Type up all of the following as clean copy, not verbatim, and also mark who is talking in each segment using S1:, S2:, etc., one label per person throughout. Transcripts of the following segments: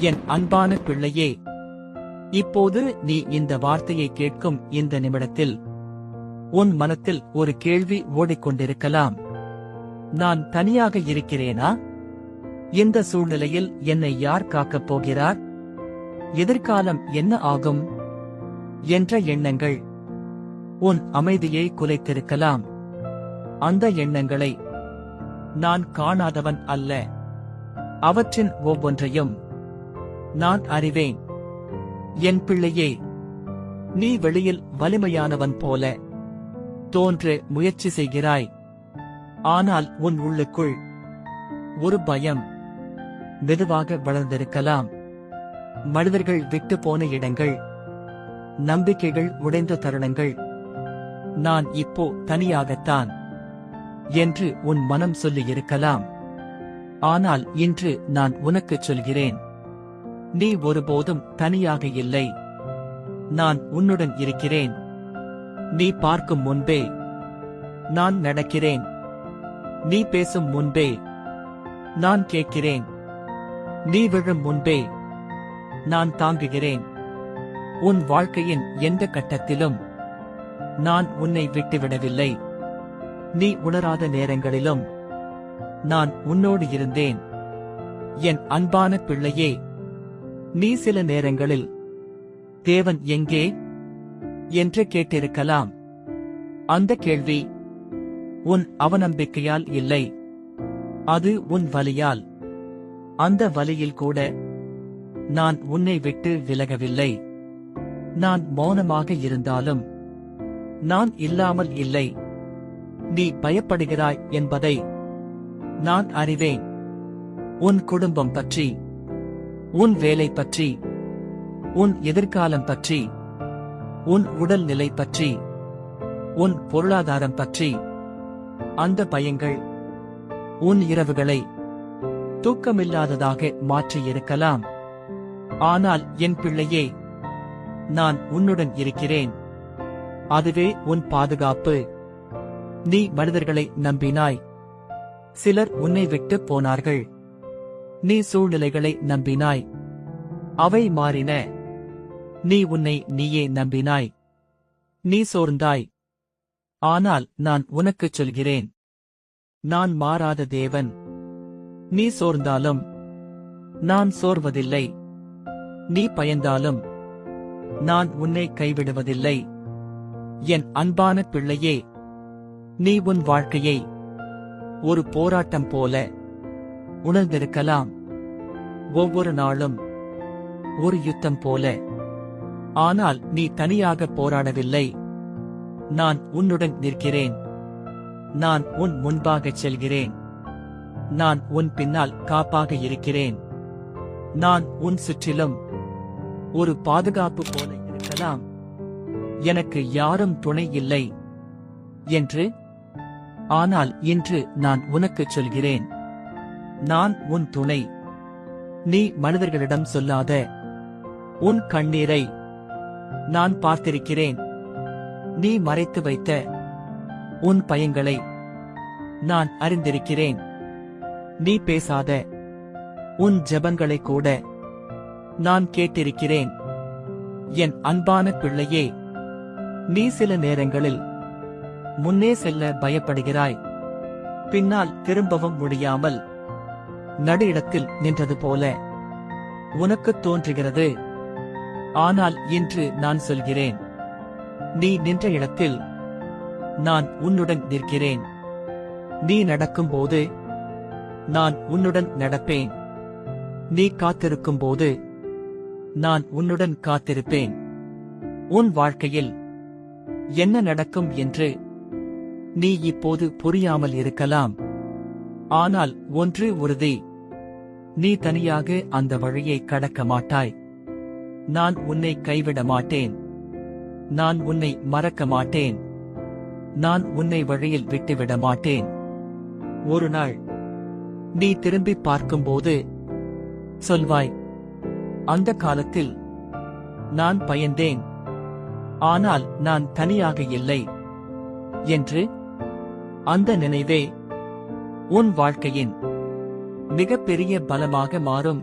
S1: என் அன்பான பிள்ளையே, இப்போது நீ இந்த வார்த்தையை கேட்கும் இந்த நிமிடத்தில் உன் மனத்தில் ஒரு கேள்வி ஓடிக்கொண்டிருக்கலாம். நான் தனியாக இருக்கிறேனா? இந்த சூழ்நிலையில் என்னை யார் காக்கப் போகிறார்? எதிர்காலம் என்ன ஆகும் என்ற எண்ணங்கள் உன் அமைதியை குலைத்திருக்கலாம். அந்த எண்ணங்களை நான் காணாதவன் அல்ல. அவற்றின் ஒவ்வொன்றையும் நான் அறிவேன். என் பிள்ளையே, நீ வெளியில் வலிமையானவன் போல தோன்ற முயற்சி செய்கிறாய். ஆனால் உன் உள்ளுக்குள் ஒரு பயம் மெதுவாக வளர்ந்திருக்கலாம். மனிதர்கள் விட்டு போன இடங்கள், நம்பிக்கைகள் உடைந்த தருணங்கள். நான் இப்போ தனியாகத்தான் என்று உன் மனம் சொல்லியிருக்கலாம். ஆனால் இன்று நான் உனக்குச் சொல்கிறேன், நீ ஒருபோதும் தனியாக இல்லை. நான் உன்னுடன் இருக்கிறேன். நீ பார்க்கும் முன்பே நான் நடக்கிறேன். நீ பேசும் முன்பே நான் கேட்கிறேன். நீ விழும் முன்பே நான் தாங்குகிறேன். உன் வாழ்க்கையின் எந்த கட்டத்திலும் நான் உன்னை விட்டுவிடவில்லை. நீ உணராத நேரங்களிலும் நான் உன்னோடு இருந்தேன். என் அன்பான பிள்ளையே, நீ சில நேரங்களில் தேவன் எங்கே என்று கேட்டிருக்கலாம். அந்த கேள்வி உன் அவநம்பிக்கையால் இல்லை, அது உன் வலியால். அந்த வலியில் கூட நான் உன்னை விட்டு விலகவில்லை. நான் மௌனமாக இருந்தாலும் நான் இல்லாமல் இல்லை. நீ பயப்படுகிறாய் என்பதை நான் அறிவேன். உன் குடும்பம் பற்றி, உன் வேலை பற்றி, உன் எதிர்காலம் பற்றி, உன் உடல் நிலை பற்றி, உன் பொருளாதாரம் பற்றி. அந்த பயங்கள் உன் இரவுகளை தூக்கமில்லாததாக மாற்றியிருக்கலாம். ஆனால் என் பிள்ளையே, நான் உன்னுடன் இருக்கிறேன். அதுவே உன் பாதுகாப்பு. நீ மனிதர்களை நம்பினாய். சிலர் உன்னை விட்டு போனார்கள். நீ சூழ்நிலைகளை நம்பினாய். அவை மாறின. நீ உன்னை நீயே நம்பினாய். நீ சோர்ந்தாய். ஆனால் நான் உனக்குச் சொல்கிறேன், நான் மாறாத தேவன். நீ சோர்ந்தாலும் நான் சோர்வதில்லை. நீ பயந்தாலும் நான் உன்னை கைவிடுவதில்லை. என் அன்பான பிள்ளையே, நீ உன் வாழ்க்கையை ஒரு போராட்டம் போல உணர்ந்திருக்கலாம். ஒவ்வொரு நாளும் ஒரு யுத்தம் போல. ஆனால் நீ தனியாக போராடவில்லை. நான் உன்னுடன் நிற்கிறேன். நான் உன் முன்பாகச் செல்கிறேன். நான் உன் பின்னால் காப்பாக இருக்கிறேன். நான் உன் சுற்றிலும் ஒரு பாதுகாப்பு போல இருக்கலாம். எனக்கு யாரும் துணை இல்லை என்று. ஆனால் இன்று நான் உனக்குச் சொல்கிறேன், நான் உன் துணை. நீ மனிதர்களிடம் சொல்லாத உன் கண்ணீரை நான் பார்த்திருக்கிறேன். நீ மறைத்து வைத்த உன் பயங்களை நான் அறிந்திருக்கிறேன். நீ பேசாத உன் ஜெபங்களை கூட நான் கேட்டிருக்கிறேன். என் அன்பான பிள்ளையே, நீ சில நேரங்களில் முன்னே செல்ல பயப்படுகிறாய். பின்னால் திரும்பவும் முடியாமல் நடு இடத்தில் நின்றது போல உனக்குத் தோன்றுகிறது. ஆனால் இன்று நான் சொல்கிறேன், நீ நின்ற இடத்தில் நான் உன்னுடன் நிற்கிறேன். நீ நடக்கும்போது நான் உன்னுடன் நடப்பேன். நீ காத்திருக்கும்போது நான் உன்னுடன் காத்திருப்பேன். உன் வாழ்க்கையில் என்ன நடக்கும் என்று நீ இப்போது புரியாமல் இருக்கலாம். ஆனால் ஒன்று உறுதி, நீ தனியாக அந்த வழியை கடக்க மாட்டாய். நான் உன்னை கைவிட மாட்டேன். நான் உன்னை மறக்க மாட்டேன். நான் உன்னை வழியில் விட்டுவிட மாட்டேன். ஒரு நாள் நீ திரும்பி பார்க்கும்போது சொல்வாய், அந்த காலத்தில் நான் பயந்தேன், ஆனால் நான் தனியாக இல்லை என்று. அந்த நினைவே உன் வாழ்க்கையின் மிகப்பெரிய பலமாக மாறும்.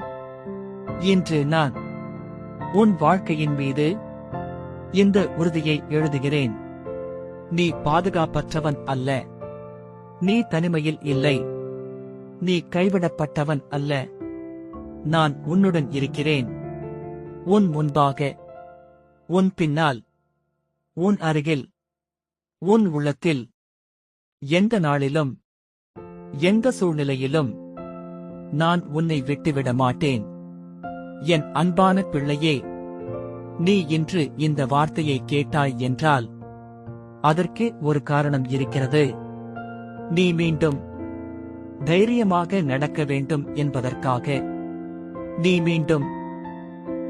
S1: இன்று நான் உன் வாழ்க்கையின் மீது இந்த உறுதியை எழுதுகிறேன். நீ பாதுகாப்பற்றவன் அல்ல. நீ தனிமையில் இல்லை. நீ கைவிடப்பட்டவன் அல்ல. நான் உன்னுடன் இருக்கிறேன். உன் முன்பாக, உன் பின்னால், உன் அருகில், உன் உள்ளத்தில், எந்த நாளிலும், எந்த சூழ்நிலையிலும் நான் உன்னை விட்டுவிட மாட்டேன். என் அன்பான பிள்ளையே, நீ இன்று இந்த வார்த்தையை கேட்டாய் என்றால் அதற்கு ஒரு காரணம் இருக்கிறது. நீ மீண்டும் தைரியமாக நடக்க வேண்டும் என்பதற்காக. நீ மீண்டும்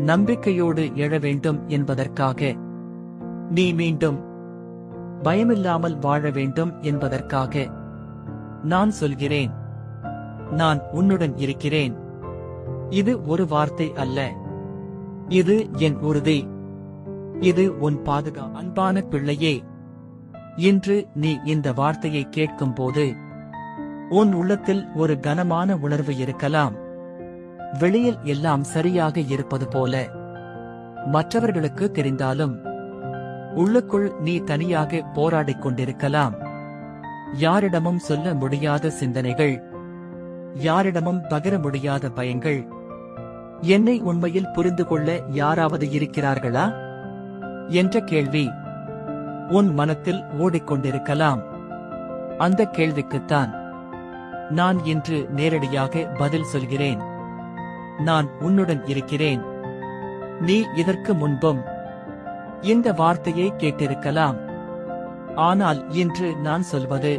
S1: நம்பிக்கையோடு எழ வேண்டும் என்பதற்காக. நீ மீண்டும் பயமில்லாமல் வாழ வேண்டும் என்பதற்காக நான் சொல்கிறேன், நான் உன்னுடன் இருக்கிறேன். இது ஒரு வார்த்தை அல்ல, இது என் உறுதி. இது உன் பாதுகாப்பு. அன்பான பிள்ளையே, இன்று நீ இந்த வார்த்தையை கேட்கும்போது உன் உள்ளத்தில் ஒரு கனமான உணர்வு இருக்கலாம். வெளியில் எல்லாம் சரியாக இருப்பது போல மற்றவர்களுக்கு தெரிந்தாலும் உள்ளுக்குள் நீ தனியாக போராடிக் கொண்டிருக்கலாம். யாரிடமும் சொல்ல முடியாத சிந்தனைகள், யாரிடமும் பகிர முடியாத பயங்கள். என்னை உண்மையில் புரிந்து கொள்ள யாராவது இருக்கிறார்களா என்ற கேள்வி உன் மனத்தில் ஓடிக்கொண்டிருக்கலாம். அந்த கேள்விக்குத்தான் நான் இன்று நேரடியாக பதில் சொல்கிறேன். நான் உன்னுடன் இருக்கிறேன். நீ இதற்கு முன்பும் இந்த வார்த்தையை கேட்டிருக்கலாம். ஆனால் இன்று நான் சொல்வது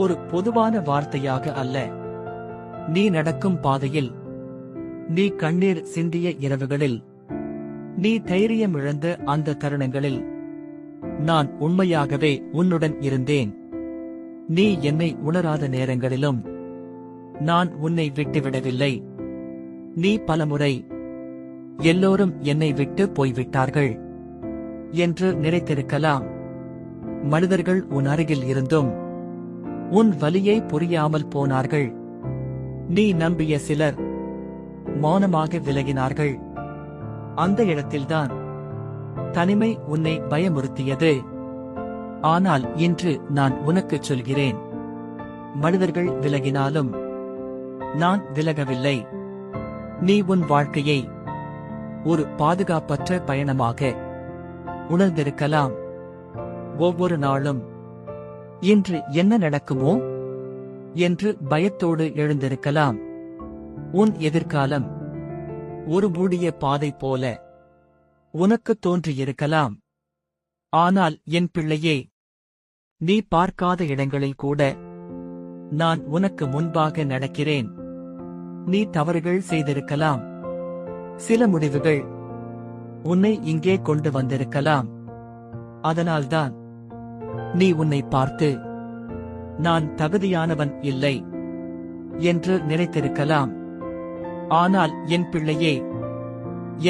S1: ஒரு பொதுவான வார்த்தையாக அல்ல. நீ நடக்கும் பாதையில், நீ கண்ணீர் சிந்திய இரவுகளில், நீ தைரியம் இழந்த அந்த தருணங்களில் நான் உண்மையாகவே உன்னுடன் இருந்தேன். நீ என்னை உணராத நேரங்களிலும் நான் உன்னை விட்டுவிடவில்லை. நீ பலமுறை எல்லோரும் என்னை விட்டு போய்விட்டார்கள் என்று நினைத்திருக்கலாம். மனிதர்கள் உன் அருகில் இருந்தும் உன் வலியை புரியாமல் போனார்கள். நீ நம்பிய சிலர் மௌனமாக விலகினார்கள். அந்த இடத்தில்தான் தனிமை உன்னை பயமுறுத்தியது. ஆனால் இன்று நான் உனக்குச் சொல்கிறேன், மனிதர்கள் விலகினாலும் நான் விலகவில்லை. நீ உன் வாழ்க்கையை ஒரு பாதுகாப்பற்ற பயணமாக உணர்ந்திருக்கலாம். ஒவ்வொரு நாளும் இன்று என்ன நடக்குமோ என்று பயத்தோடு எழுந்திருக்கலாம். உன் எதிர்காலம் ஒரு மூடிய பாதை போல உனக்கு தோன்றியிருக்கலாம். ஆனால் என் பிள்ளையே, நீ பார்க்காத இடங்களில் கூட நான் உனக்கு முன்பாக நடக்கிறேன். நீ தவறுகள் செய்திருக்கலாம். சில முடிவுகள் உன்னை இங்கே கொண்டு வந்திருக்கலாம். அதனால்தான் நீ உன்னை பார்த்து நான் தகுதியானவன் இல்லை என்று நினைத்திருக்கலாம். ஆனால் என் பிள்ளையே,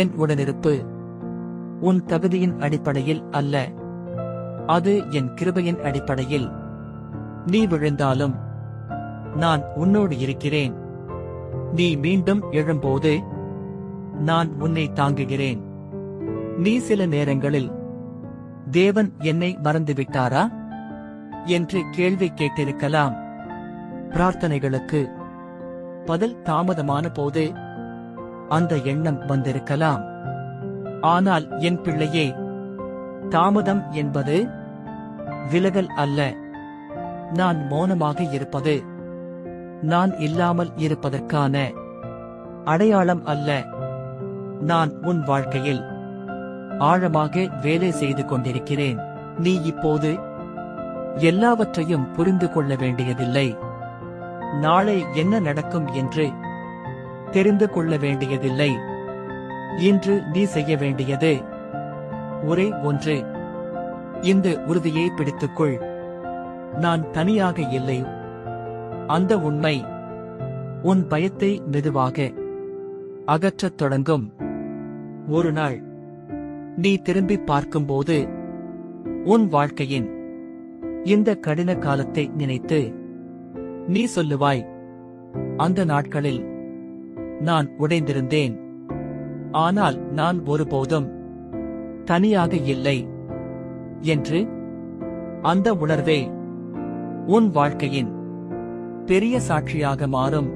S1: என் உடனிருப்பு உன் தகுதியின் அடிப்படையில் அல்ல, அது என் கிருபையின் அடிப்படையில். நீ விழுந்தாலும் நான் உன்னோடு இருக்கிறேன். நீ மீண்டும் எழும்போது நான் உன்னை தாங்குகிறேன். நீ சில நேரங்களில் தேவன் என்னை மறந்துவிட்டாரா என்று கேள்வி கேட்டிருக்கலாம். பிரார்த்தனைகளுக்கு பதில் தாமதமான போது அந்த எண்ணம் வந்திருக்கலாம். ஆனால் என் பிள்ளையே, தாமதம் என்பது விலகல் அல்ல. நான் மௌனமாக இருப்பது நான் இல்லாமல் இருப்பதற்கான அடையாளம் அல்ல. நான் உன் வாழ்க்கையில் ஆழமாக வேலை செய்து கொண்டிருக்கிறேன். நீ இப்போது எல்லாவற்றையும் புரிந்து கொள்ள வேண்டியதில்லை. நாளை என்ன நடக்கும் என்று தெரிந்து கொள்ள வேண்டியதில்லை. இன்று நீ செய்ய வேண்டியது ஒரே ஒன்று. இந்த உறுதியை பிடித்துக்கொள். நான் தனியாக இல்லை. அந்த உண்மை உன் பயத்தை மெதுவாக அகற்றத் தொடங்கும். ஒரு நாள் நீ திரும்பி பார்க்கும்போது உன் வாழ்க்கையின் இந்த கடின காலத்தை நினைத்து நீ சொல்லுவாய், அந்த நாட்களில் நான் உடைந்திருந்தேன். ஆனால் நான் ஒருபோதும் தனியாக இல்லை என்று அந்த உணர்வே உன் வாழ்க்கையின் பெரிய சாட்சியாக மாறும்.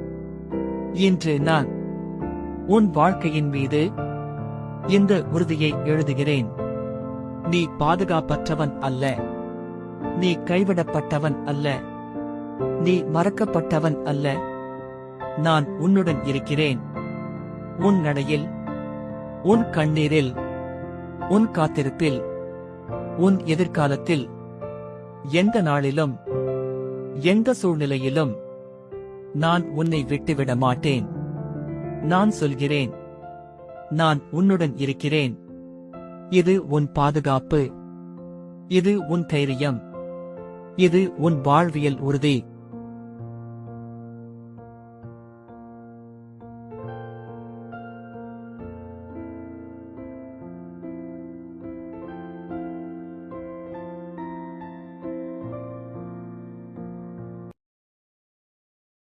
S1: இன்று நான் உன் வாழ்க்கையின் மீது இந்த உறுதியை எழுதுகிறேன். நீ பாதுகாப்பற்றவன் அல்ல. நீ கைவிடப்பட்டவன் அல்ல. நீ மறக்கப்பட்டவன் அல்ல. நான் உன்னுடன் இருக்கிறேன். உன் நடையில், உன் கண்ணீரில், உன் காத்திருப்பில், உன் எதிர்காலத்தில், எந்த நாளிலும், எந்த சூழ்நிலையிலும் நான் உன்னை விட்டுவிட மாட்டேன். நான் சொல்கிறேன், நான் உன்னுடன் இருக்கிறேன். இது உன் பாதுகாப்பு. இது உன் தைரியம். இது உன் வாழ்வியல் உறுதி.